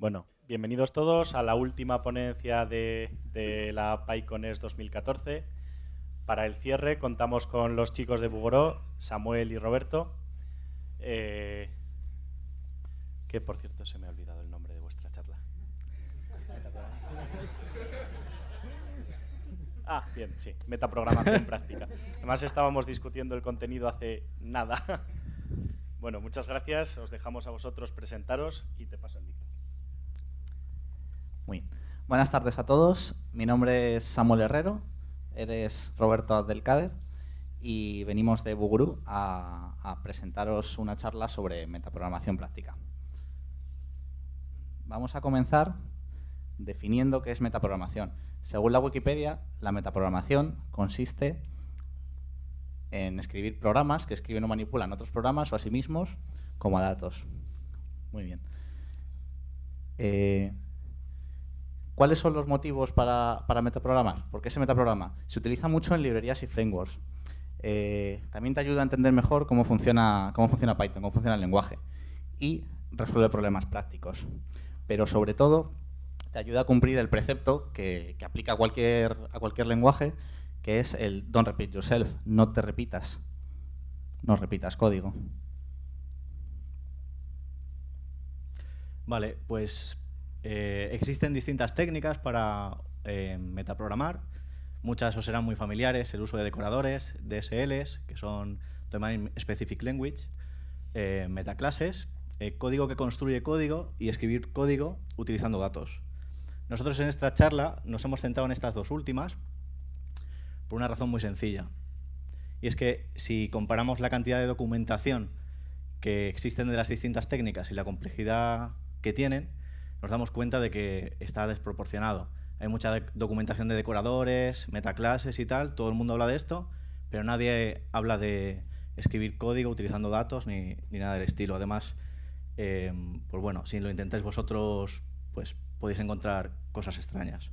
Bueno, bienvenidos todos a la última ponencia de la PyCon 2014. Para el cierre contamos con los chicos de Bugoró, Samuel y Roberto, que por cierto se me ha olvidado el nombre de vuestra charla. Ah, bien, sí, metaprogramación práctica. Además estábamos discutiendo el contenido hace nada. Bueno, muchas gracias, os dejamos a vosotros presentaros y te paso el micro. Muy bien. Buenas tardes a todos. Mi nombre es Samuel Herrero, eres Roberto Abdelkader y venimos de Bugurú a presentaros una charla sobre metaprogramación práctica. Vamos a comenzar definiendo qué es metaprogramación. Según la Wikipedia, la metaprogramación consiste en escribir programas que escriben o manipulan otros programas o a sí mismos como datos. Muy bien. ¿Cuáles son los motivos para metaprogramar? ¿Por qué se metaprograma? Se utiliza mucho en librerías y frameworks. También te ayuda a entender mejor cómo funciona Python, cómo funciona el lenguaje. Y resuelve problemas prácticos. Pero sobre todo, te ayuda a cumplir el precepto que aplica a cualquier lenguaje, que es el don't repeat yourself, no te repitas. No repitas código. Vale, pues existen distintas técnicas para metaprogramar. Muchas os serán muy familiares: el uso de decoradores, DSLs, que son Domain Specific Language, metaclases, código que construye código y escribir código utilizando datos. Nosotros en esta charla nos hemos centrado en estas dos últimas por una razón muy sencilla. Y es que si comparamos la cantidad de documentación que existen de las distintas técnicas y la complejidad que tienen, nos damos cuenta de que está desproporcionado. Hay mucha documentación de decoradores, metaclases y tal, todo el mundo habla de esto, pero nadie habla de escribir código utilizando datos ni nada del estilo. Además, pues bueno, si lo intentáis vosotros, pues podéis encontrar cosas extrañas.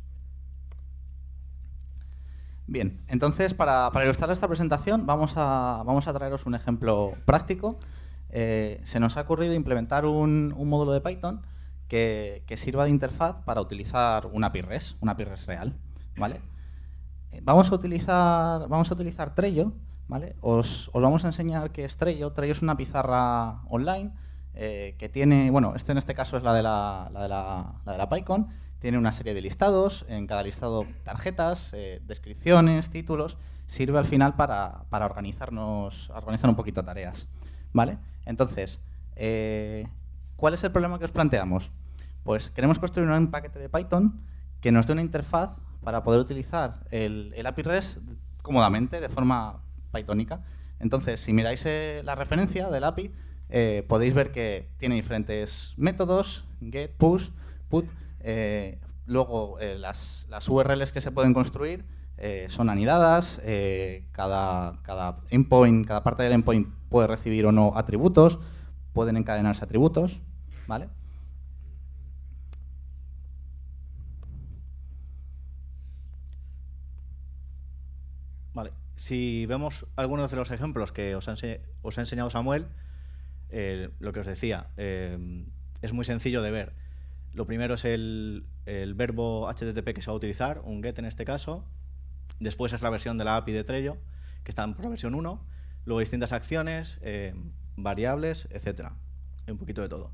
Bien, entonces para ilustrar esta presentación vamos a traeros un ejemplo práctico. Se nos ha ocurrido implementar un módulo de Python que sirva de interfaz para utilizar una API REST real, ¿vale? Vamos a utilizar Trello, ¿vale? Os vamos a enseñar qué es Trello. Trello es una pizarra online que tiene, bueno, en este caso es la de la PyCon. Tiene una serie de listados, en cada listado tarjetas, descripciones, títulos. Sirve al final para organizar un poquito tareas, ¿vale? Entonces, ¿cuál es el problema que os planteamos? Pues queremos construir un paquete de Python que nos dé una interfaz para poder utilizar el API REST cómodamente, de forma pythónica. Entonces, si miráis la referencia del API, podéis ver que tiene diferentes métodos: get, push, put. Luego, las URLs que se pueden construir son anidadas. Cada endpoint, cada parte del endpoint puede recibir o no atributos, pueden encadenarse atributos, ¿vale? Vale. Si vemos algunos de los ejemplos que os ha enseñado Samuel, lo que os decía, es muy sencillo de ver. Lo primero es el verbo HTTP que se va a utilizar, un get en este caso. Después es la versión de la API de Trello, que está por la versión 1. Luego distintas acciones, variables, etc. Un poquito de todo.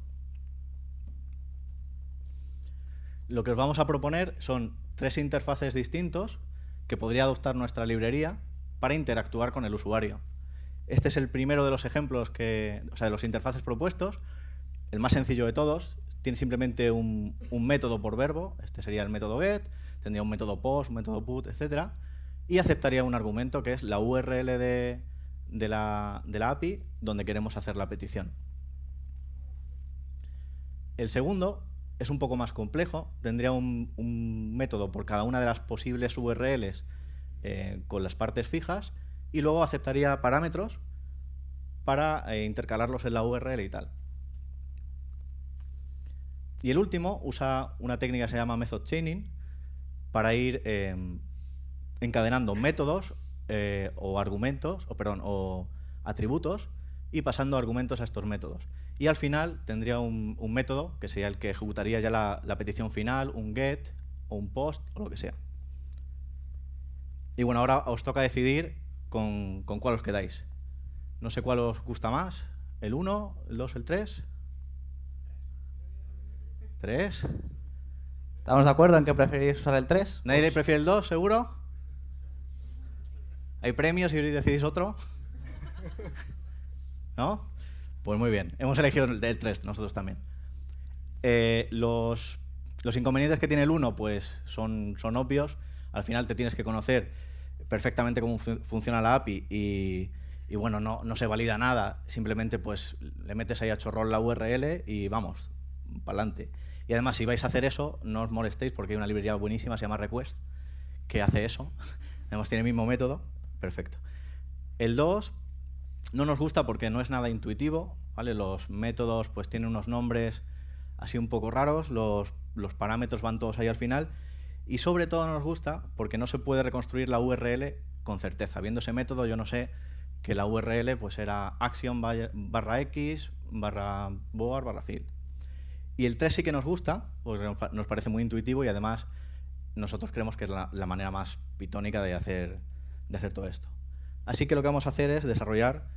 Lo que os vamos a proponer son 3 interfaces distintos que podría adoptar nuestra librería para interactuar con el usuario. Este es el primero de los ejemplos, de los interfaces propuestos, el más sencillo de todos. Tiene simplemente un método por verbo. Este sería el método get, tendría un método post, un método put, etc. Y aceptaría un argumento que es la URL de la API donde queremos hacer la petición. El segundo es un poco más complejo. Tendría un método por cada una de las posibles URLs con las partes fijas, y luego aceptaría parámetros para intercalarlos en la URL y tal. Y el último usa una técnica que se llama method chaining para ir encadenando métodos o atributos y pasando argumentos a estos métodos. Y al final tendría un método que sería el que ejecutaría ya la petición final, un get o un post o lo que sea. Y bueno, ahora os toca decidir con cuál os quedáis. No sé cuál os gusta más, el 1, el 2, el 3. 3. ¿Estamos de acuerdo en que preferís usar el 3? ¿Nadie le prefiere el 2, seguro? ¿Hay premios si decidís otro? ¿No? Pues muy bien. Hemos elegido el 3, nosotros también. Los inconvenientes que tiene el 1 pues son obvios. Al final te tienes que conocer perfectamente cómo funciona la API y bueno, no se valida nada. Simplemente pues le metes ahí a chorrón la URL y vamos, para adelante. Y además, si vais a hacer eso, no os molestéis porque hay una librería buenísima, se llama Request, que hace eso. Además, tiene el mismo método. Perfecto. El 2 no nos gusta porque no es nada intuitivo, ¿vale? Los métodos pues tienen unos nombres así un poco raros, los parámetros van todos ahí al final y sobre todo no nos gusta porque no se puede reconstruir la URL con certeza. Viendo ese método yo no sé que la URL pues era action/x /board/field. Y el 3 sí que nos gusta, porque nos parece muy intuitivo y además nosotros creemos que es la manera más pitónica de hacer todo esto. Así que lo que vamos a hacer es desarrollar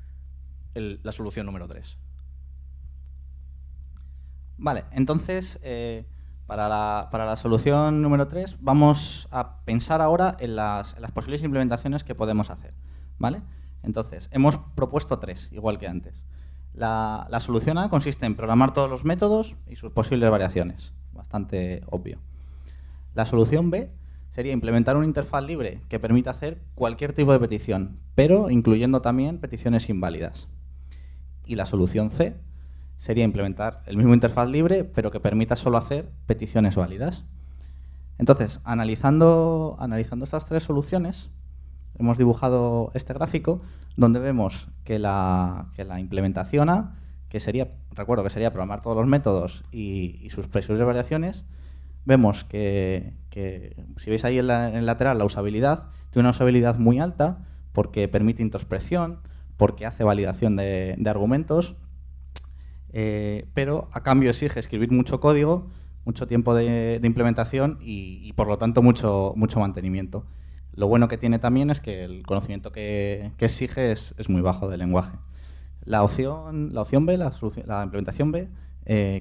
la solución número 3. Vale, entonces, para la solución número 3 vamos a pensar ahora en las posibles implementaciones que podemos hacer, ¿vale? Entonces, hemos propuesto 3, igual que antes. La solución A consiste en programar todos los métodos y sus posibles variaciones, bastante obvio. La solución B sería implementar una interfaz libre que permita hacer cualquier tipo de petición, pero incluyendo también peticiones inválidas. Y la solución C sería implementar el mismo interfaz libre, pero que permita solo hacer peticiones válidas. Entonces, analizando estas 3 soluciones, hemos dibujado este gráfico donde vemos que la implementación A, recuerdo que sería programar todos los métodos y sus posibles variaciones, vemos que si veis ahí en el lateral la usabilidad, tiene una usabilidad muy alta porque permite introspección, porque hace validación de argumentos, pero a cambio exige escribir mucho código, mucho tiempo de implementación y por lo tanto mucho mantenimiento. Lo bueno que tiene también es que el conocimiento que exige es muy bajo del lenguaje. La opción B, la implementación B,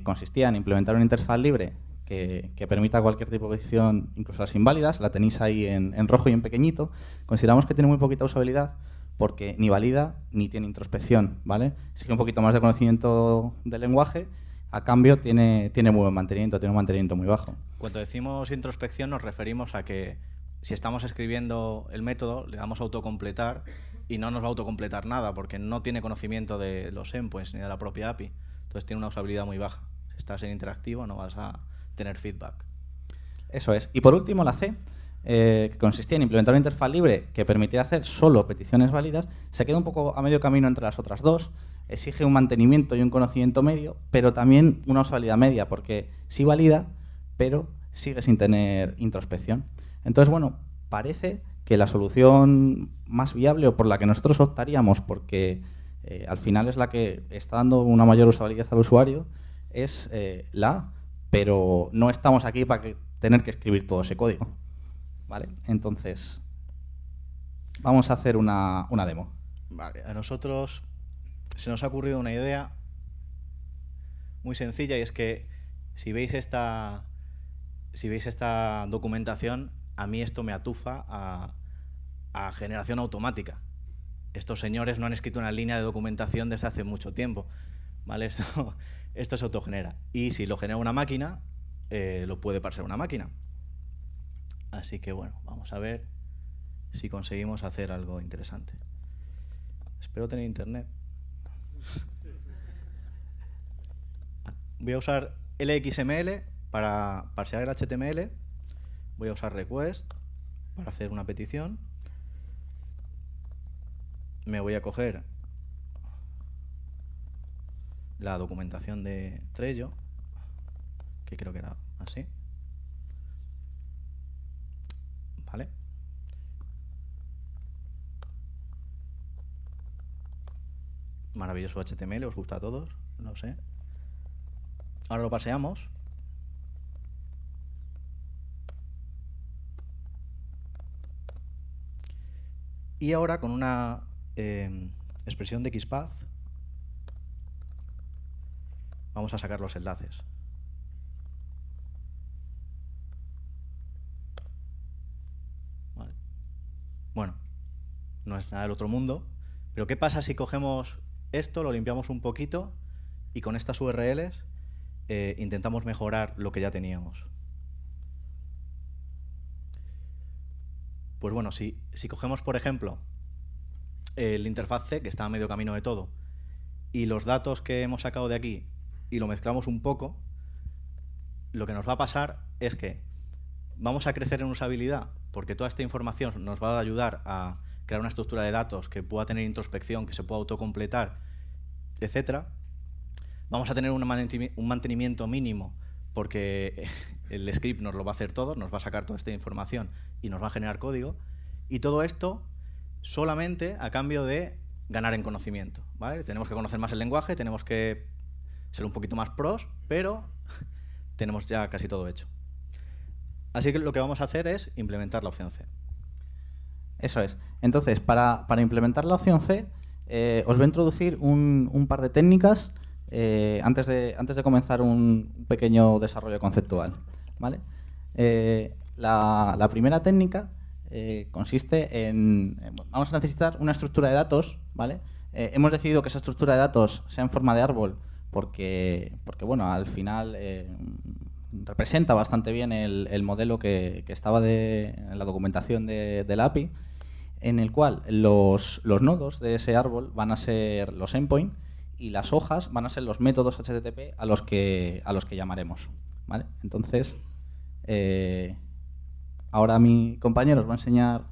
consistía en implementar una interfaz libre que permita cualquier tipo de petición, incluso las inválidas. La tenéis ahí en rojo y en pequeñito. Consideramos que tiene muy poquita usabilidad porque ni valida ni tiene introspección, ¿vale? Exige un poquito más de conocimiento del lenguaje. A cambio, tiene muy buen mantenimiento, tiene un mantenimiento muy bajo. Cuando decimos introspección nos referimos a que si estamos escribiendo el método, le damos a autocompletar y no nos va a autocompletar nada porque no tiene conocimiento de los endpoints ni de la propia API. Entonces tiene una usabilidad muy baja. Si estás en interactivo no vas a tener feedback. Eso es. Y por último, la C, que consistía en implementar una interfaz libre que permitía hacer solo peticiones válidas, se queda un poco a medio camino entre las otras dos. Exige un mantenimiento y un conocimiento medio, pero también una usabilidad media, porque sí valida, pero sigue sin tener introspección. Entonces, bueno, parece que la solución más viable o por la que nosotros optaríamos, porque al final es la que está dando una mayor usabilidad al usuario, es la A, pero no estamos aquí para tener que escribir todo ese código, ¿vale? Entonces, vamos a hacer una demo. Vale, a nosotros se nos ha ocurrido una idea muy sencilla y es que si veis esta documentación, a mí esto me atufa a generación automática. Estos señores no han escrito una línea de documentación desde hace mucho tiempo, ¿vale? Esto se autogenera. Y si lo genera una máquina, lo puede parsar una máquina. Así que bueno, vamos a ver si conseguimos hacer algo interesante. Espero tener internet. Voy a usar LXML para parsear el HTML. Voy a usar request para hacer una petición. Me voy a coger la documentación de Trello, que creo que era así. ¿Vale? Maravilloso HTML, os gusta a todos, no sé. Ahora lo paseamos. Y ahora con una expresión de XPath vamos a sacar los enlaces. Vale. Bueno, no es nada del otro mundo, pero ¿qué pasa si cogemos esto, lo limpiamos un poquito y con estas URLs intentamos mejorar lo que ya teníamos? Pues bueno, si cogemos, por ejemplo, el interfaz C, que está a medio camino de todo, y los datos que hemos sacado de aquí, y lo mezclamos un poco, lo que nos va a pasar es que vamos a crecer en usabilidad, porque toda esta información nos va a ayudar a crear una estructura de datos que pueda tener introspección, que se pueda autocompletar, etcétera. Vamos a tener un mantenimiento mínimo, porque el script nos lo va a hacer todo, nos va a sacar toda esta información y nos va a generar código. Y todo esto solamente a cambio de ganar en conocimiento, ¿vale? Tenemos que conocer más el lenguaje, tenemos que ser un poquito más pros, pero tenemos ya casi todo hecho. Así que lo que vamos a hacer es implementar la opción C. Eso es. Entonces, para implementar la opción C, os voy a introducir un par de técnicas antes de comenzar un pequeño desarrollo conceptual, ¿vale? La primera técnica consiste en... Vamos a necesitar una estructura de datos, ¿vale? Hemos decidido que esa estructura de datos sea en forma de árbol porque bueno, al final representa bastante bien el modelo que estaba en la documentación de la API, en el cual los nodos de ese árbol van a ser los endpoints y las hojas van a ser los métodos HTTP a los que llamaremos, ¿vale? Entonces, ahora mi compañero os va a enseñar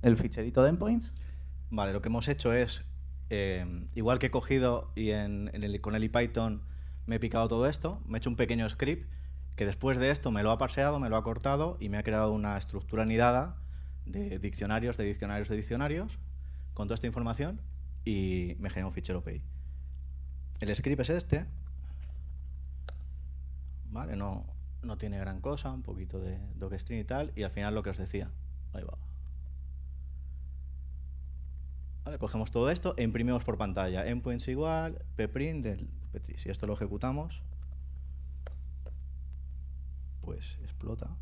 el ficherito de endpoints. Vale, lo que hemos hecho es, igual que he cogido y con el IPython me he picado todo esto, me he hecho un pequeño script que después de esto me lo ha parseado, me lo ha cortado y me ha creado una estructura anidada de diccionarios, con toda esta información y me genera un fichero API. El script es este, ¿vale? No tiene gran cosa, un poquito de docstring y tal, y al final lo que os decía. Ahí va. Vale, cogemos todo esto e imprimimos por pantalla. Endpoints igual, pprint del ptry. Si esto lo ejecutamos, pues explota.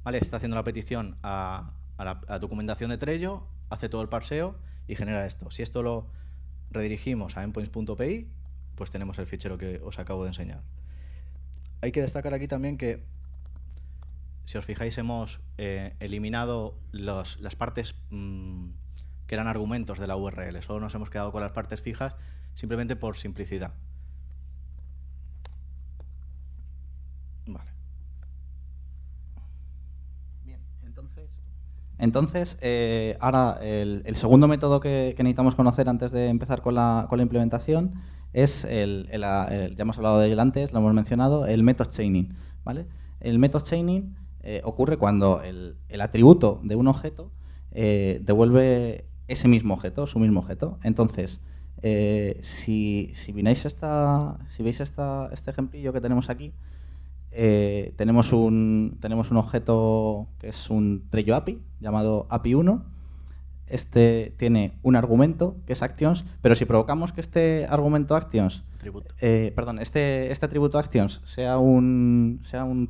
Vale, está haciendo la petición a la documentación de Trello, hace todo el parseo y genera esto. Si esto lo redirigimos a endpoints.py, pues tenemos el fichero que os acabo de enseñar. Hay que destacar aquí también que, si os fijáis, hemos eliminado las partes que eran argumentos de la URL. Solo nos hemos quedado con las partes fijas, simplemente por simplicidad. Vale. Bien, entonces ahora el segundo método que necesitamos conocer antes de empezar con la implementación es ya hemos hablado de él antes, lo hemos mencionado, el method chaining, ¿vale? El method chaining ocurre cuando el atributo de un objeto devuelve ese mismo objeto, su mismo objeto. Entonces, si veis este ejemplillo que tenemos aquí, tenemos un objeto que es un Trello API llamado API1. Este tiene un argumento que es actions, pero si provocamos que este argumento actions, este atributo actions sea un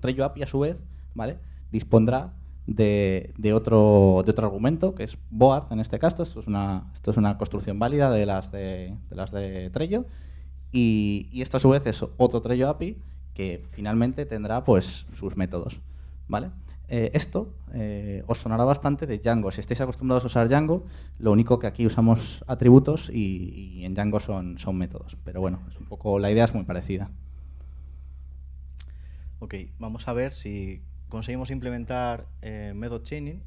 Trello API a su vez, ¿vale? Dispondrá de otro argumento que es board en este caso. Esto es una construcción válida de las de Trello y esto a su vez es otro Trello API que finalmente tendrá pues sus métodos, ¿vale? Esto os sonará bastante de Django. Si estáis acostumbrados a usar Django, lo único que aquí usamos atributos y en Django son métodos. Pero bueno, es un poco, la idea es muy parecida. Ok, vamos a ver si conseguimos implementar method chaining.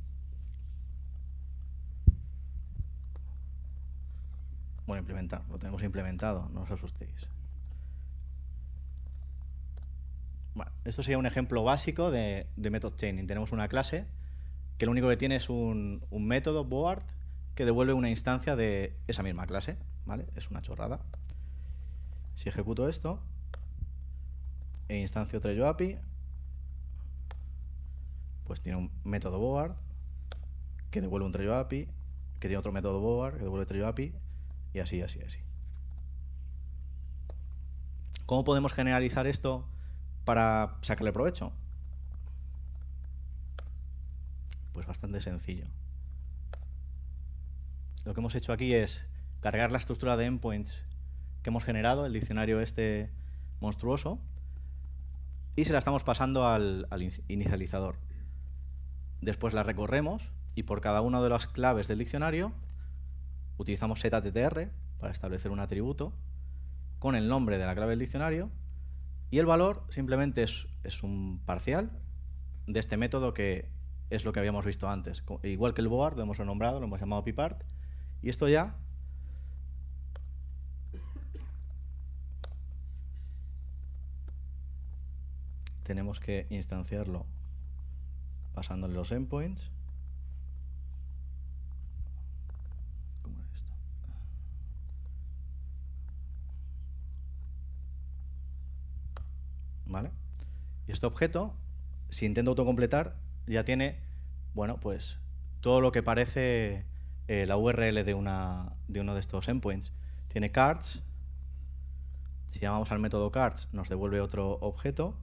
Bueno, lo tenemos implementado, no os asustéis. Bueno, esto sería un ejemplo básico de method chaining. Tenemos una clase que lo único que tiene es un método board que devuelve una instancia de esa misma clase, ¿vale? Es una chorrada. Si ejecuto esto e instancio Trello API, pues tiene un método board que devuelve un Trello API, que tiene otro método board que devuelve Trello API, y así, así, así. ¿Cómo podemos generalizar esto para sacarle provecho? Pues bastante sencillo. Lo que hemos hecho aquí es cargar la estructura de endpoints que hemos generado, el diccionario este monstruoso, y se la estamos pasando al inicializador. Después la recorremos y por cada una de las claves del diccionario utilizamos setAttr para establecer un atributo con el nombre de la clave del diccionario, y el valor simplemente es un parcial de este método que es lo que habíamos visto antes. Igual que el board, lo hemos renombrado, lo hemos llamado pipart, y esto ya tenemos que instanciarlo pasándole los endpoints. ¿Cómo es esto? ¿Vale? Y este objeto, si intento autocompletar, ya tiene, bueno, pues todo lo que parece la URL de uno de estos endpoints. Tiene cards. Si llamamos al método cards, nos devuelve otro objeto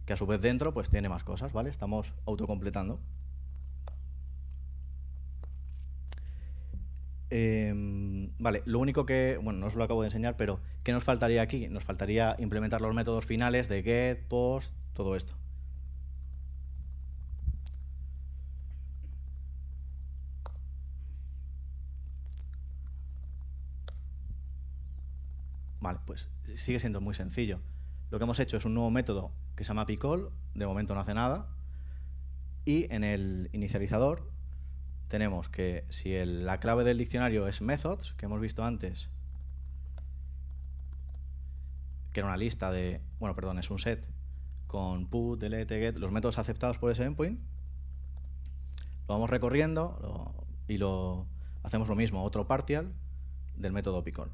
que a su vez dentro pues tiene más cosas, ¿vale? Estamos autocompletando. Vale, lo único que, bueno, no os lo acabo de enseñar, pero ¿qué nos faltaría aquí? Nos faltaría implementar los métodos finales de get, post, todo esto. Vale, pues sigue siendo muy sencillo. Lo que hemos hecho es un nuevo método que se llama picall, de momento no hace nada, y en el inicializador tenemos que si la clave del diccionario es methods, que hemos visto antes, que era una lista de, bueno, perdón, es un set con put, delete, get, los métodos aceptados por ese endpoint, lo vamos recorriendo y hacemos lo mismo, otro partial del método picall.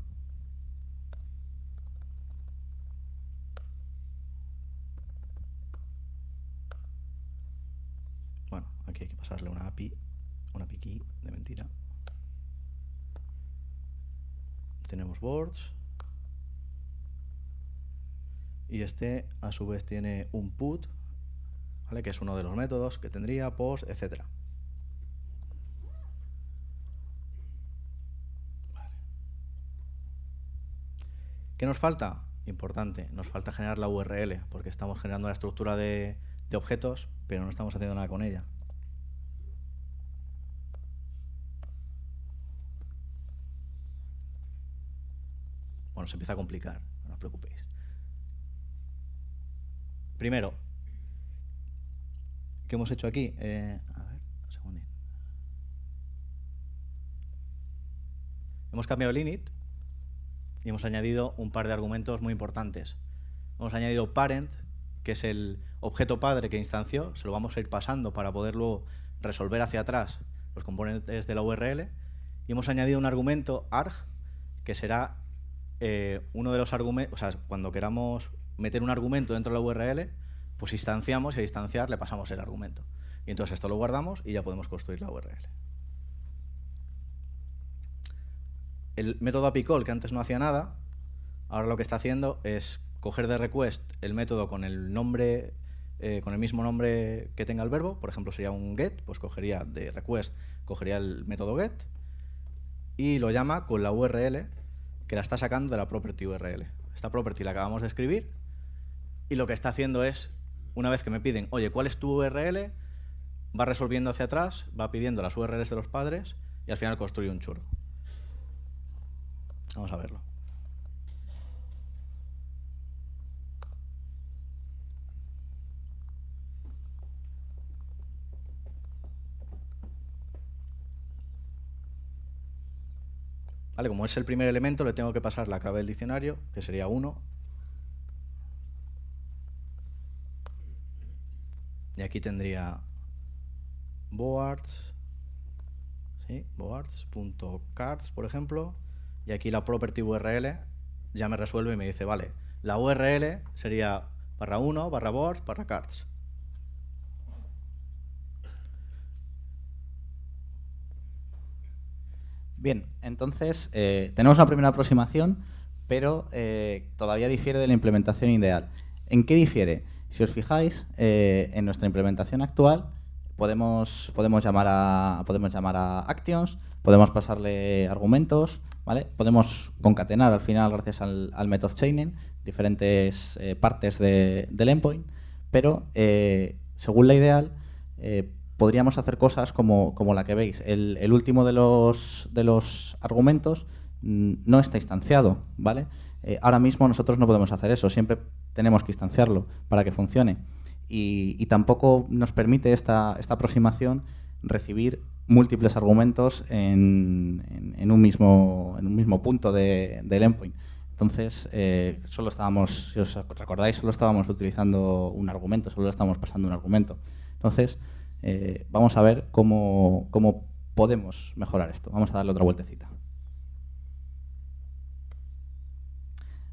Bueno, aquí hay que pasarle una API key de mentira. Tenemos boards. Y este, a su vez, tiene un put, ¿vale? Que es uno de los métodos que tendría, post, etc. Vale. ¿Qué nos falta? Importante, nos falta generar la URL, porque estamos generando la estructura de objetos, pero no estamos haciendo nada con ella. Bueno, se empieza a complicar, no os preocupéis. Primero, ¿qué hemos hecho aquí? A ver, un segundín. Hemos cambiado el init y hemos añadido un par de argumentos muy importantes. Hemos añadido parent, que es el objeto padre que instanció, se lo vamos a ir pasando para poderlo resolver hacia atrás los componentes de la URL, y hemos añadido un argumento arg, que será uno de los argumentos, o sea, cuando queramos meter un argumento dentro de la URL, pues instanciamos y a instanciar le pasamos el argumento. Y entonces esto lo guardamos y ya podemos construir la URL. El método API call, que antes no hacía nada, ahora lo que está haciendo es coger de request el método con el nombre, con el mismo nombre que tenga el verbo. Por ejemplo, sería un get, pues cogería de request, cogería el método get y lo llama con la URL que la está sacando de la property URL. Esta property la acabamos de escribir y lo que está haciendo es, una vez que me piden, oye, ¿cuál es tu URL? Va resolviendo hacia atrás, va pidiendo las URLs de los padres y al final construye un churro. Vamos a verlo. Vale, como es el primer elemento, le tengo que pasar la clave del diccionario, que sería 1. Y aquí tendría boards, ¿sí? boards.cards, por ejemplo, y aquí la property URL ya me resuelve y me dice, vale, la URL sería /1, /boards, /cards. Bien, entonces tenemos una primera aproximación, pero todavía difiere de la implementación ideal. ¿En qué difiere? Si os fijáis, en nuestra implementación actual podemos llamar a actions, podemos pasarle argumentos, ¿vale? Podemos concatenar al final, gracias al method chaining, diferentes partes del endpoint, pero según la ideal podríamos hacer cosas como la que veis. El último de los argumentos no está instanciado, ¿vale? Ahora mismo nosotros no podemos hacer eso, siempre tenemos que instanciarlo para que funcione. Y tampoco nos permite esta aproximación recibir múltiples argumentos en un mismo punto del endpoint. Entonces, solo estábamos, si os recordáis, solo estábamos utilizando un argumento, solo estábamos pasando un argumento. Entonces, vamos a ver cómo podemos mejorar esto. Vamos a darle otra vueltecita.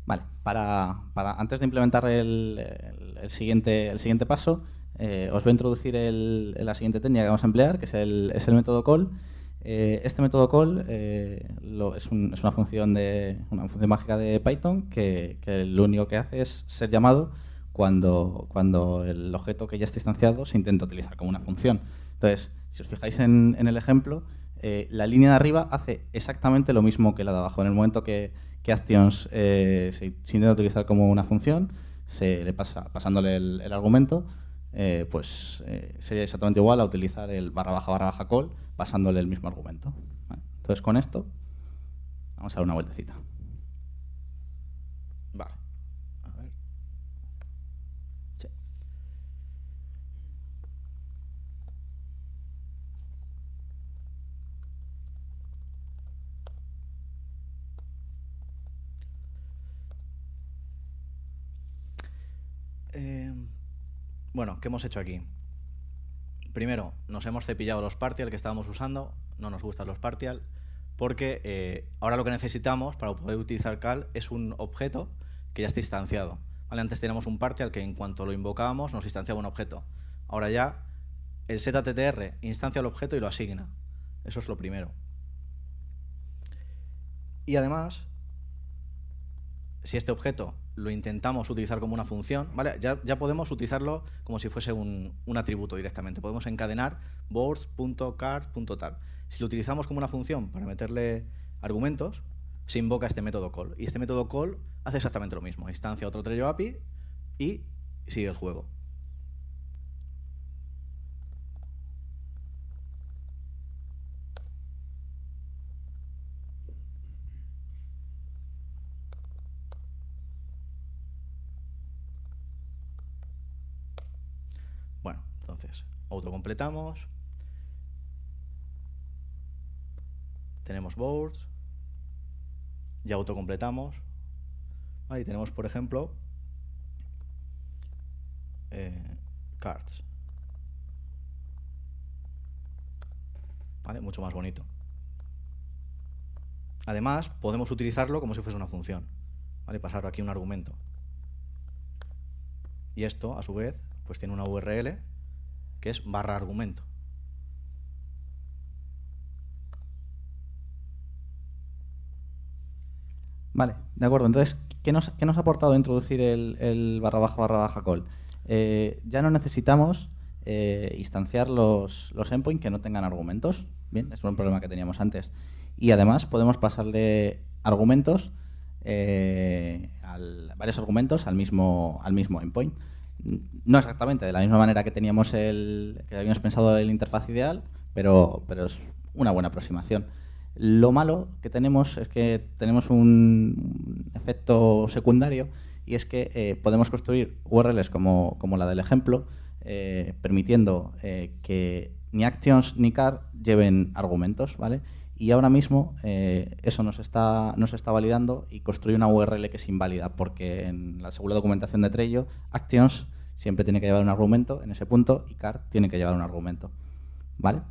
Vale, antes de implementar el siguiente paso, os voy a introducir la siguiente técnica que vamos a emplear, que es el método call. Este método call es una función mágica de Python que lo único que hace es ser llamado cuando el objeto que ya está instanciado se intenta utilizar como una función. Entonces, si os fijáis en el ejemplo, la línea de arriba hace exactamente lo mismo que la de abajo. En el momento que actions se intenta utilizar como una función, se le pasándole el argumento, sería exactamente igual a utilizar el // call pasándole el mismo argumento. ¿Vale? Entonces, con esto vamos a dar una vueltecita. Vale. A ver. Sí. Bueno, ¿qué hemos hecho aquí? Primero, nos hemos cepillado los partial que estábamos usando. No nos gustan los partial porque ahora lo que necesitamos para poder utilizar cal es un objeto que ya esté instanciado. ¿Vale? Antes teníamos un partial que en cuanto lo invocábamos nos instanciaba un objeto. Ahora ya el setAttr instancia el objeto y lo asigna. Eso es lo primero. Y además, si este objeto lo intentamos utilizar como una función, ¿vale? Ya podemos utilizarlo como si fuese un atributo directamente. Podemos encadenar boards.card.tal. Si lo utilizamos como una función para meterle argumentos, se invoca este método call. Y este método call hace exactamente lo mismo. Instancia otro Trello API y sigue el juego. Bueno, entonces, autocompletamos. Tenemos boards. Ya autocompletamos. Ahí tenemos, por ejemplo, cards. ¿Vale? Mucho más bonito. Además, podemos utilizarlo como si fuese una función. ¿Vale? Pasar aquí un argumento. Y esto, a su vez, pues tiene una URL que es /argumento. Vale, de acuerdo. Entonces, ¿qué nos ha aportado introducir el // call? Ya no necesitamos instanciar los endpoints que no tengan argumentos. Bien, es un problema que teníamos antes. Y además podemos pasarle argumentos, varios argumentos al mismo endpoint. No exactamente de la misma manera que teníamos que habíamos pensado el interfaz ideal, pero es una buena aproximación. Lo malo que tenemos es que tenemos un efecto secundario y es que podemos construir URLs como la del ejemplo, permitiendo que ni actions ni car lleven argumentos, ¿vale? Y ahora mismo eso nos está validando y construye una URL que es inválida porque en la segunda documentación de Trello, actions siempre tiene que llevar un argumento en ese punto y car tiene que llevar un argumento. ¿Vale?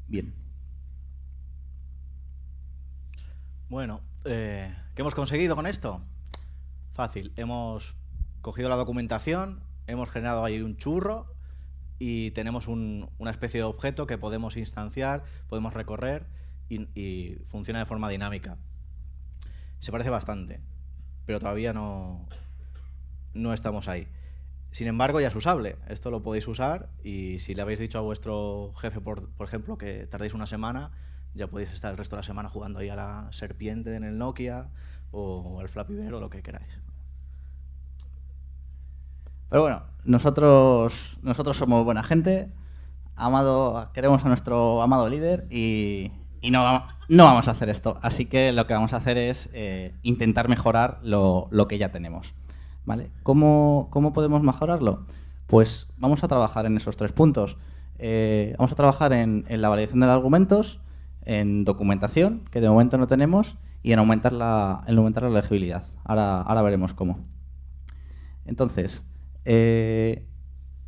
Bien. Bueno, ¿qué hemos conseguido con esto? Fácil. Hemos cogido la documentación, hemos generado ahí un churro y tenemos una especie de objeto que podemos instanciar, podemos recorrer y funciona de forma dinámica. Se parece bastante, pero todavía no estamos ahí. Sin embargo, ya es usable. Esto lo podéis usar y si le habéis dicho a vuestro jefe, por ejemplo, que tardéis una semana, ya podéis estar el resto de la semana jugando ahí a la serpiente en el Nokia o al Flappy Bird o lo que queráis. Pero bueno, nosotros somos buena gente, queremos a nuestro amado líder y no vamos a hacer esto. Así que lo que vamos a hacer es intentar mejorar lo que ya tenemos. ¿Vale? ¿Cómo podemos mejorarlo? Pues vamos a trabajar en esos 3 puntos. Vamos a trabajar en la validación de los argumentos, en documentación, que de momento no tenemos, y en aumentar la legibilidad. Ahora veremos cómo. Entonces,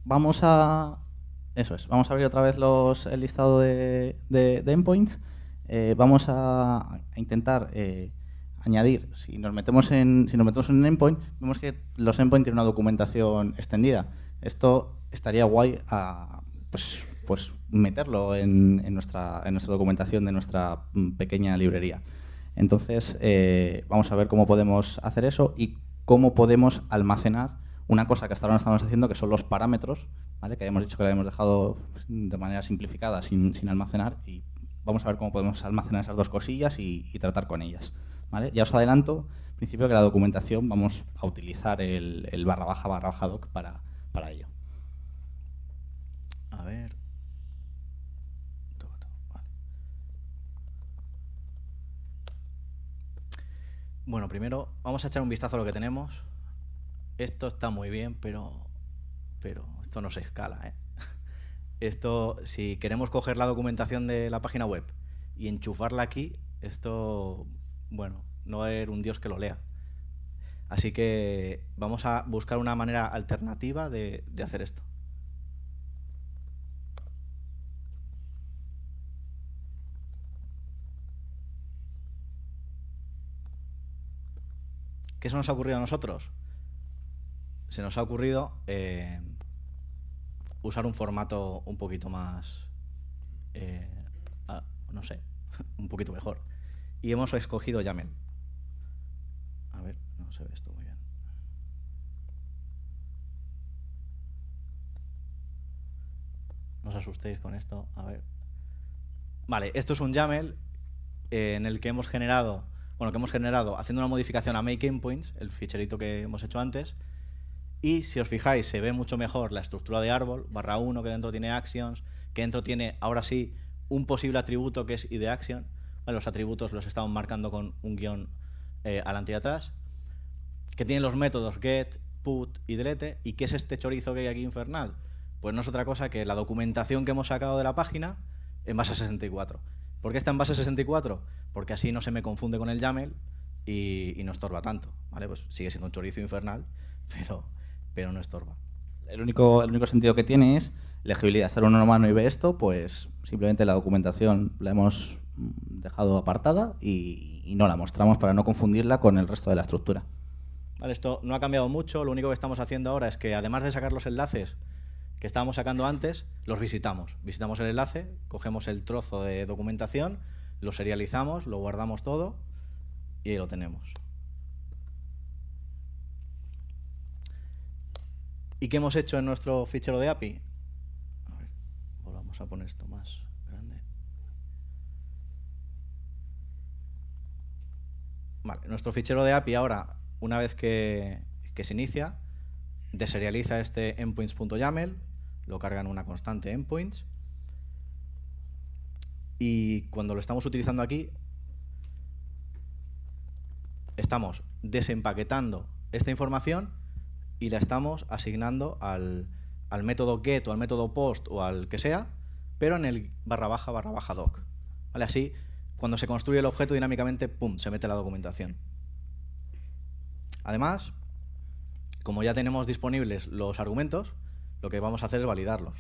vamos a abrir otra vez el listado de endpoints. Vamos a intentar añadir, si nos metemos en un endpoint, vemos que los endpoints tienen una documentación extendida. Esto estaría guay pues meterlo en nuestra documentación de nuestra pequeña librería. Entonces, vamos a ver cómo podemos hacer eso y cómo podemos almacenar una cosa que hasta ahora no estamos haciendo, que son los parámetros, ¿vale? Que habíamos dicho que lo habíamos dejado de manera simplificada, sin almacenar, y vamos a ver cómo podemos almacenar esas 2 cosillas y tratar con ellas. ¿Vale? Ya os adelanto, en principio, que la documentación vamos a utilizar el /doc para ello. A ver. Vale. Bueno, primero vamos a echar un vistazo a lo que tenemos. Esto está muy bien, pero esto no se escala, ¿eh? Esto, si queremos coger la documentación de la página web y enchufarla aquí, esto, bueno, no va a haber un Dios que lo lea. Así que vamos a buscar una manera alternativa de hacer esto. ¿Qué se nos ha ocurrido a nosotros? Se nos ha ocurrido usar un formato un poquito más, no sé, un poquito mejor. Y hemos escogido YAML. A ver, no se ve esto muy bien. No os asustéis con esto. A ver. Vale, esto es un YAML en el que hemos generado, haciendo una modificación a makeEndpoints, el ficherito que hemos hecho antes. Y si os fijáis, se ve mucho mejor la estructura de árbol, /1, que dentro tiene actions, que dentro tiene, ahora sí, un posible atributo que es idAction. Vale, los atributos los estamos marcando con un guión adelante y atrás. Que tiene los métodos get, put y delete. ¿Y qué es este chorizo que hay aquí infernal? Pues no es otra cosa que la documentación que hemos sacado de la página en base 64. ¿Por qué está en base 64? Porque así no se me confunde con el YAML y no estorba tanto. ¿Vale? Pues sigue siendo un chorizo infernal, pero no estorba. El único sentido que tiene es legibilidad. Si un humano y ve esto, pues simplemente la documentación la hemos dejado apartada y no la mostramos para no confundirla con el resto de la estructura. Vale, esto no ha cambiado mucho. Lo único que estamos haciendo ahora es que, además de sacar los enlaces que estábamos sacando antes, los visitamos. Visitamos el enlace, cogemos el trozo de documentación, lo serializamos, lo guardamos todo y ahí lo tenemos. ¿Y qué hemos hecho en nuestro fichero de API? A ver, volvamos a poner esto más grande. Vale, nuestro fichero de API ahora, una vez que se inicia, deserializa este endpoints.yaml, lo carga en una constante endpoints, y cuando lo estamos utilizando aquí, estamos desempaquetando esta información y la estamos asignando al método get o al método post o al que sea, pero en el /doc. ¿Vale? Así, cuando se construye el objeto dinámicamente, ¡pum!, se mete la documentación. Además, como ya tenemos disponibles los argumentos, lo que vamos a hacer es validarlos.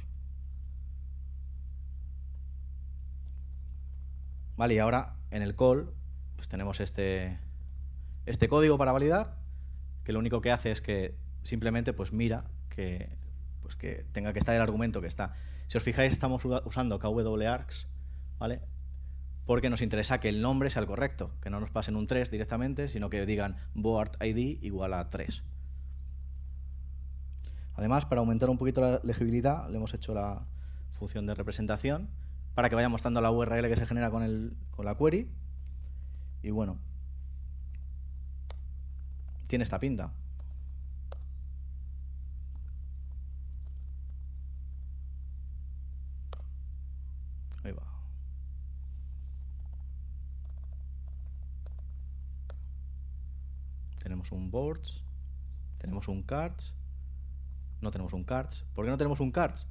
Vale, y ahora en el call pues tenemos este código para validar, que lo único que hace es que simplemente pues mira que tenga que estar el argumento que está. Si os fijáis, estamos usando KWArgs, ¿vale? Porque nos interesa que el nombre sea el correcto, que no nos pasen un 3 directamente, sino que digan board ID igual a 3. Además, para aumentar un poquito la legibilidad, le hemos hecho la función de representación para que vaya mostrando la URL que se genera con la query. Y bueno, tiene esta pinta. Ahí va. Tenemos un boards, tenemos un cards, no tenemos un cards. ¿Por qué no tenemos un cards?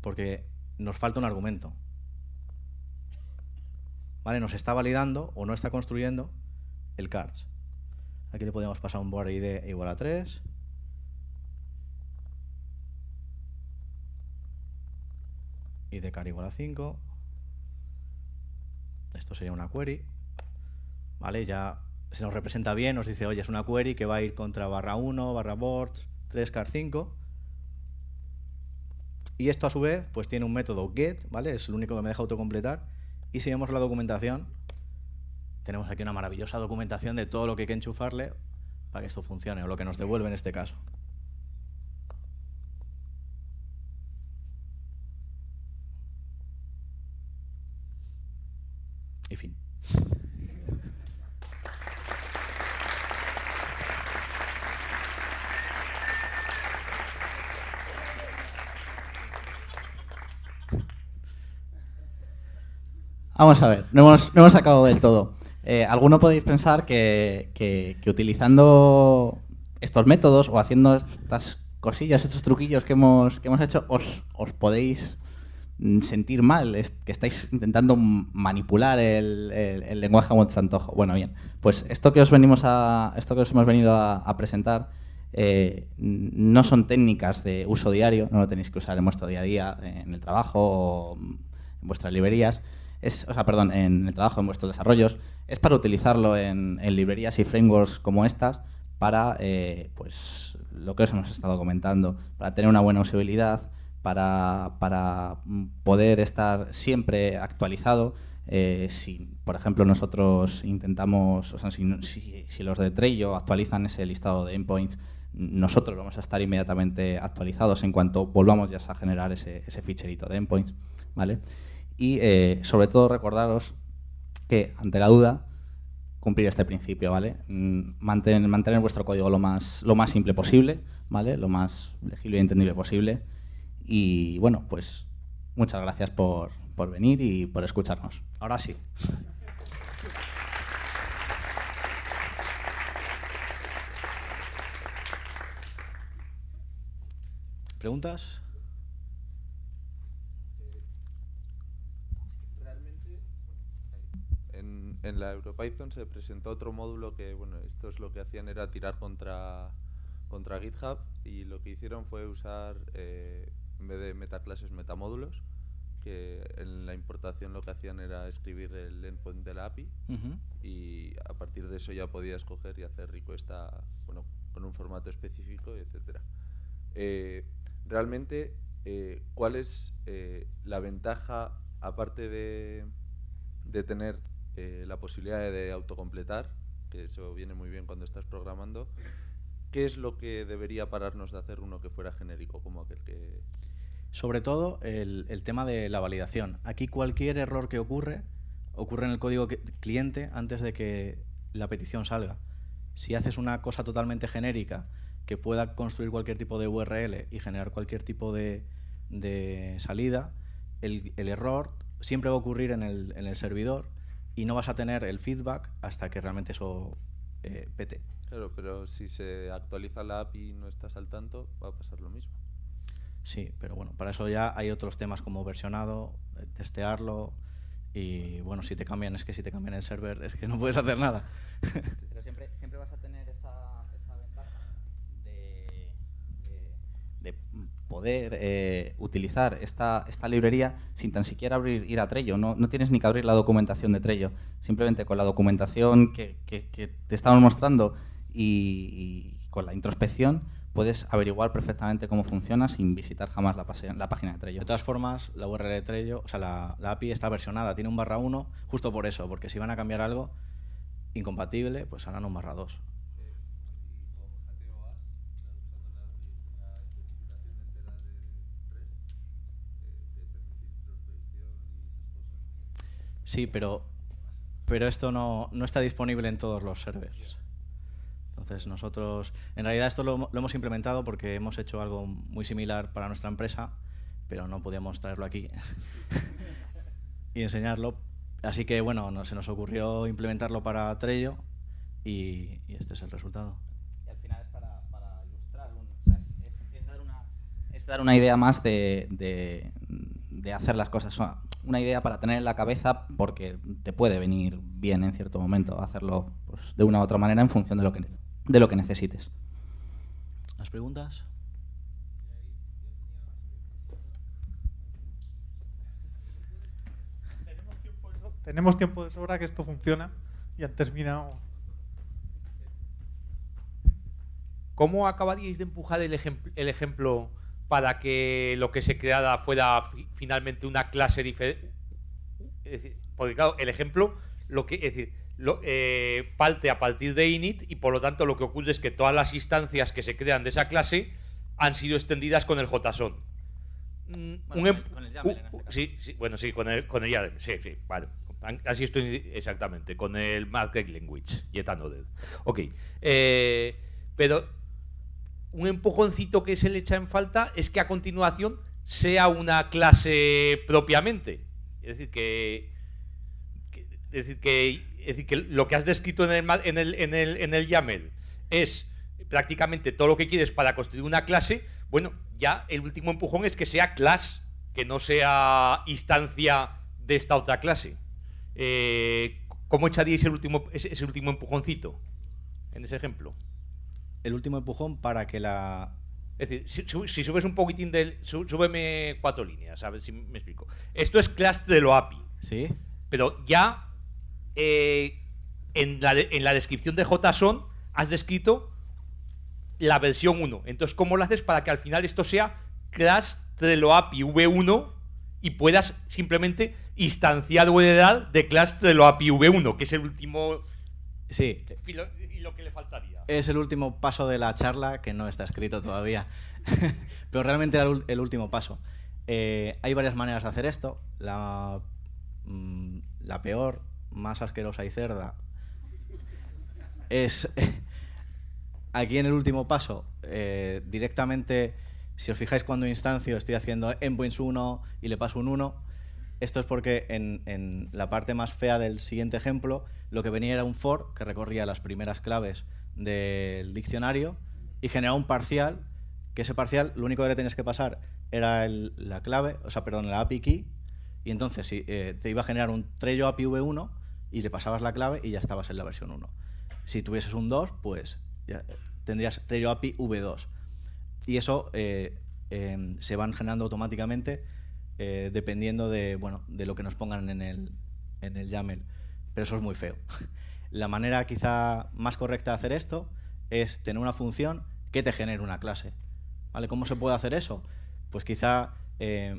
Porque nos falta un argumento. ¿Vale? Nos está validando o no está construyendo el cards. Aquí le podemos pasar un board ID igual a 3. ID car igual a 5. Esto sería una query. ¿Vale? Ya se nos representa bien, nos dice, oye, es una query que va a ir contra /1, /boards, 3car5. Y esto a su vez pues tiene un método get, ¿vale? Es el único que me deja autocompletar. Y si vemos la documentación, tenemos aquí una maravillosa documentación de todo lo que hay que enchufarle para que esto funcione, o lo que nos devuelve en este caso. Y fin. Vamos a ver, no hemos acabado del todo. Alguno podéis pensar que utilizando estos métodos o haciendo estas cosillas, estos truquillos que hemos hecho, os podéis sentir mal, que estáis intentando manipular el lenguaje a vuestro antojo. Bueno, bien, pues esto que os hemos venido a presentar no son técnicas de uso diario, no lo tenéis que usar en vuestro día a día, en el trabajo o en vuestras librerías. En el trabajo, en vuestros desarrollos, es para utilizarlo en librerías y frameworks como estas para pues lo que os hemos estado comentando, para tener una buena usabilidad, para poder estar siempre actualizado. Si, por ejemplo, nosotros intentamos, si los de Trello actualizan ese listado de endpoints, nosotros vamos a estar inmediatamente actualizados en cuanto volvamos ya a generar ese ficherito de endpoints, ¿vale? Y sobre todo recordaros que, ante la duda, cumplir este principio, ¿vale? Mantener vuestro código lo más simple posible, ¿vale? Lo más legible y entendible posible. Y bueno, pues muchas gracias por venir y por escucharnos. Ahora sí. ¿Preguntas? En la EuroPython se presentó otro módulo que, bueno, estos lo que hacían era tirar contra GitHub, y lo que hicieron fue usar, en vez de metaclases, metamódulos, que en la importación lo que hacían era escribir el endpoint de la API, y a partir de eso ya podías coger y hacer request con un formato específico, etcétera. Realmente, ¿cuál es la ventaja, aparte de tener la posibilidad de autocompletar, que eso viene muy bien cuando estás programando? ¿Qué es lo que debería pararnos de hacer uno que fuera genérico como aquel que...? Sobre todo el tema de la validación. Aquí cualquier error que ocurre en el código cliente antes de que la petición salga. Si haces una cosa totalmente genérica que pueda construir cualquier tipo de URL y generar cualquier tipo de salida, el error siempre va a ocurrir en el servidor, y no vas a tener el feedback hasta que realmente eso pete. Claro, pero si se actualiza la API y no estás al tanto, va a pasar lo mismo. Sí, pero bueno, para eso ya hay otros temas como versionado, testearlo, y bueno, si te cambian el server, es que no puedes hacer nada. Pero siempre vas a tener esa ventaja poder utilizar esta librería sin tan siquiera ir a Trello. No tienes ni que abrir la documentación de Trello. Simplemente con la documentación que te estamos mostrando y con la introspección puedes averiguar perfectamente cómo funciona sin visitar jamás la página de Trello. De todas formas, la URL de Trello, o sea, la API está versionada, tiene un /1 justo por eso, porque si van a cambiar algo incompatible, pues harán un /2. Sí, pero esto no está disponible en todos los servers. Entonces nosotros, en realidad esto lo hemos implementado porque hemos hecho algo muy similar para nuestra empresa, pero no podíamos traerlo aquí y enseñarlo. Así que bueno, se nos ocurrió implementarlo para Trello y este es el resultado. Y al final es para ilustrar, es dar una idea más de hacer las cosas. Una idea para tener en la cabeza porque te puede venir bien en cierto momento hacerlo pues, de una u otra manera en función de lo que necesites. ¿Las preguntas? Tenemos tiempo de sobra que esto funciona y han terminado. ¿Cómo acabaríais de empujar el ejemplo para que lo que se creara fuera finalmente una clase diferente? Porque claro, el ejemplo parte a partir de init y por lo tanto lo que ocurre es que todas las instancias que se crean de esa clase han sido extendidas con el JSON. Bueno, con el YAML en este caso. Sí, con el YAML, sí, vale. Así estoy exactamente, con el Markup Language, Yetanoded. Ok. Pero un empujoncito que se le echa en falta es que a continuación sea una clase propiamente. Es decir, que lo que has descrito en el YAML es prácticamente todo lo que quieres para construir una clase. Bueno, ya el último empujón es que sea class, que no sea instancia de esta otra clase. ¿Cómo echaríais ese último empujoncito en ese ejemplo? El último empujón para que Es decir, si subes un poquitín súbeme 4 líneas, a ver si me explico. Esto es class de lo API. ¿Sí? Pero ya en la descripción de JSON has descrito la versión 1. Entonces, ¿cómo lo haces para que al final esto sea class de lo API V1 y puedas simplemente instanciar o heredar de class de lo API V1, que es el último... Sí. Y lo que le faltaría. Es el último paso de la charla que no está escrito todavía. Pero realmente era el último paso. Hay varias maneras de hacer esto. La peor, más asquerosa y cerda es aquí en el último paso directamente, si os fijáis cuando instancio estoy haciendo endpoints 1 y le paso un 1. Esto es porque en la parte más fea del siguiente ejemplo lo que venía era un for que recorría las primeras claves del diccionario y generaba un parcial, que ese parcial lo único que le tenías que pasar era la clave, la API key, y entonces te iba a generar un Trello API V1 y le pasabas la clave y ya estabas en la versión 1. Si tuvieses un 2, pues ya tendrías Trello API V2. Y eso se van generando automáticamente dependiendo de lo que nos pongan en el YAML. Pero eso es muy feo. La manera quizá más correcta de hacer esto es tener una función que te genere una clase. ¿Vale? ¿Cómo se puede hacer eso? Pues quizá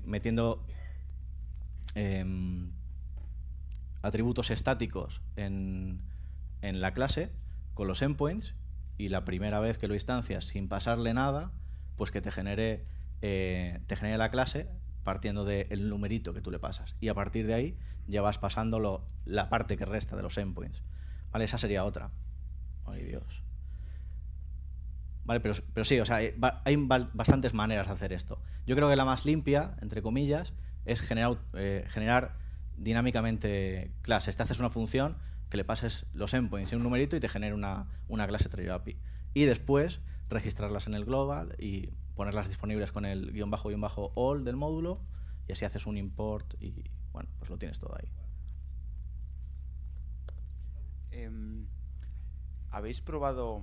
metiendo atributos estáticos en la clase con los endpoints y la primera vez que lo instancias sin pasarle nada, pues que te genere la clase partiendo del numerito que tú le pasas. Y a partir de ahí ya vas pasando la parte que resta de los endpoints. ¿Vale? Esa sería otra. Ay, Dios. Vale, pero sí, o sea, hay bastantes maneras de hacer esto. Yo creo que la más limpia, entre comillas, es generar dinámicamente clases. Te haces una función que le pases los endpoints y un numerito y te genera una clase Trello API. Y después registrarlas en el global y ponerlas disponibles con el _ all del módulo y así haces un import y bueno, pues lo tienes todo ahí. ¿Habéis probado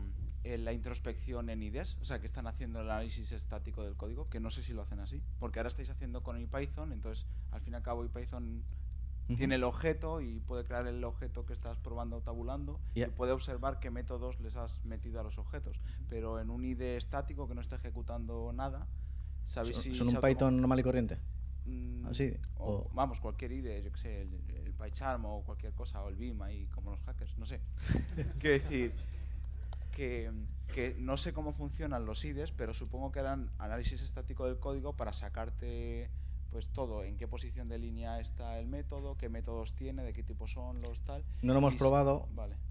la introspección en IDEs, o sea, que están haciendo el análisis estático del código, que no sé si lo hacen así, porque ahora estáis haciendo con IPython, entonces al fin y al cabo IPython tiene el objeto y puede crear el objeto que estás probando o tabulando y puede observar qué métodos les has metido a los objetos, pero en un IDE estático que no está ejecutando nada, ¿sabéis si ¿Son un Python normal y corriente? ¿Así? Vamos, cualquier IDE, yo que sé, el PyCharm o cualquier cosa, o el Vim ahí como los hackers, no sé. Quiero decir que no sé cómo funcionan los IDEs, pero supongo que harán análisis estático del código para sacarte pues todo, en qué posición de línea está el método, qué métodos tiene, de qué tipo son los tal. No lo hemos probado,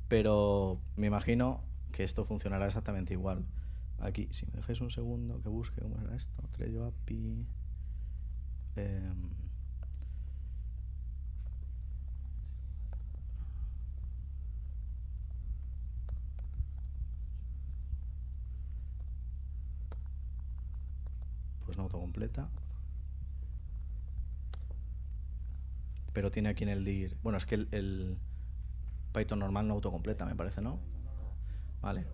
pero me imagino que esto funcionará exactamente igual. Aquí, si me dejáis un segundo que busque cómo era esto, Trello API. Pues no autocompleta. Pero tiene aquí en el dir. Bueno, es que el Python normal no autocompleta, me parece, ¿no? Vale.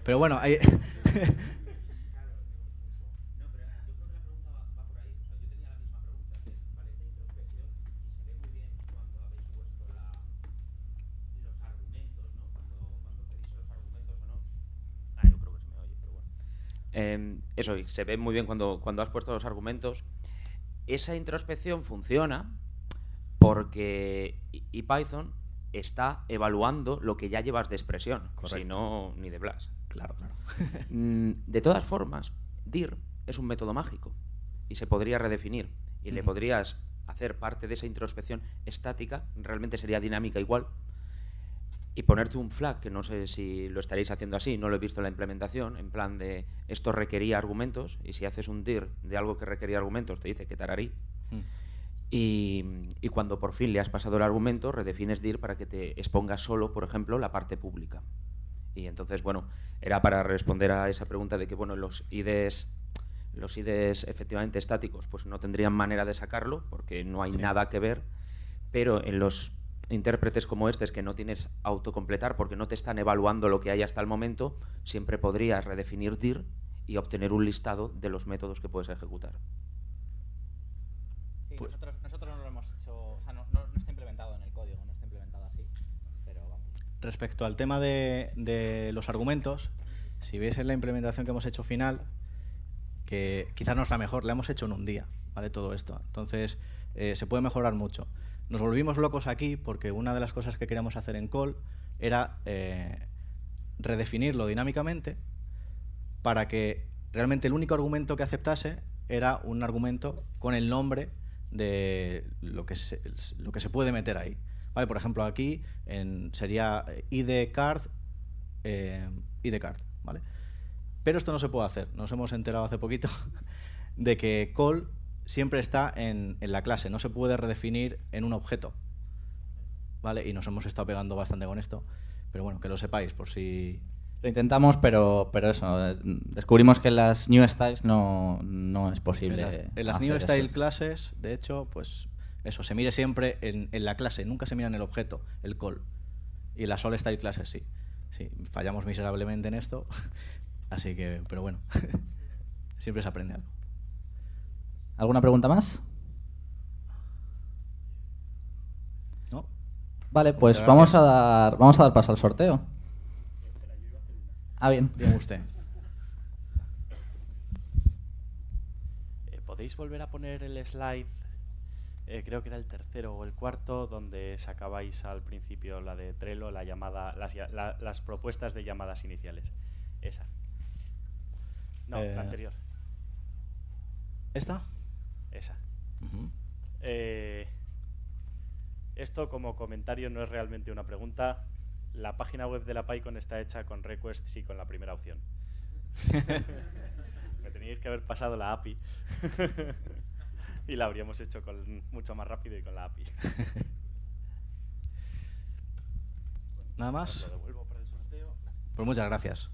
Pero bueno, hay. Eso, se ve muy bien cuando has puesto los argumentos. Esa introspección funciona porque IPython está evaluando lo que ya llevas de expresión, si no, ni de Blas. Claro, claro. De todas formas, dir es un método mágico y se podría redefinir y le podrías hacer parte de esa introspección estática, realmente sería dinámica igual, y ponerte un flag, que no sé si lo estaréis haciendo así, no lo he visto en la implementación, en plan de esto requería argumentos, y si haces un dir de algo que requería argumentos, te dice que tararí. Y cuando por fin le has pasado el argumento, redefines dir para que te exponga solo, por ejemplo, la parte pública. Y entonces, bueno, era para responder a esa pregunta de que, bueno, los IDEs efectivamente estáticos, pues no tendrían manera de sacarlo, porque no hay nada que ver, pero en los intérpretes como este, es que no tienes autocompletar porque no te están evaluando lo que hay hasta el momento, siempre podrías redefinir dir y obtener un listado de los métodos que puedes ejecutar. Sí, pues nosotros no lo hemos hecho, o sea, no está implementado en el código, no está implementado así, pero vamos. Respecto al tema de los argumentos, si veis en la implementación que hemos hecho final, que quizás no es la mejor, la hemos hecho en un día, ¿vale? Todo esto. Entonces, se puede mejorar mucho. Nos volvimos locos aquí porque una de las cosas que queríamos hacer en call era redefinirlo dinámicamente para que realmente el único argumento que aceptase era un argumento con el nombre de lo que se puede meter ahí. Vale, por ejemplo, aquí sería id card, ¿vale? Pero esto no se puede hacer. Nos hemos enterado hace poquito de que call siempre está en la clase, no se puede redefinir en un objeto, ¿vale? Y nos hemos estado pegando bastante con esto, pero bueno, que lo sepáis por si... Lo intentamos, pero eso, descubrimos que en las New Styles no es posible. En las New Style classes, de hecho, pues eso, se mire siempre en la clase, nunca se mira en el objeto, el call. Y en las All Style classes sí. Sí, fallamos miserablemente en esto, así que, pero bueno, siempre se aprende algo. ¿Alguna pregunta más? No. Vale, pues vamos a dar paso al sorteo. Bien. Bien usted. ¿Podéis volver a poner el slide? Creo que era el tercero o el cuarto, donde sacabais al principio la de Trello, la llamada, las propuestas de llamadas iniciales. Esa. No, la anterior. ¿Esta? Esa. Esto como comentario no es realmente una pregunta. La página web de la PyCon está hecha con requests y con la primera opción. Me teníais que haber pasado la API y la habríamos hecho mucho más rápido y con la API. ¿Nada más? Lo devuelvo para el sorteo. Pues muchas gracias.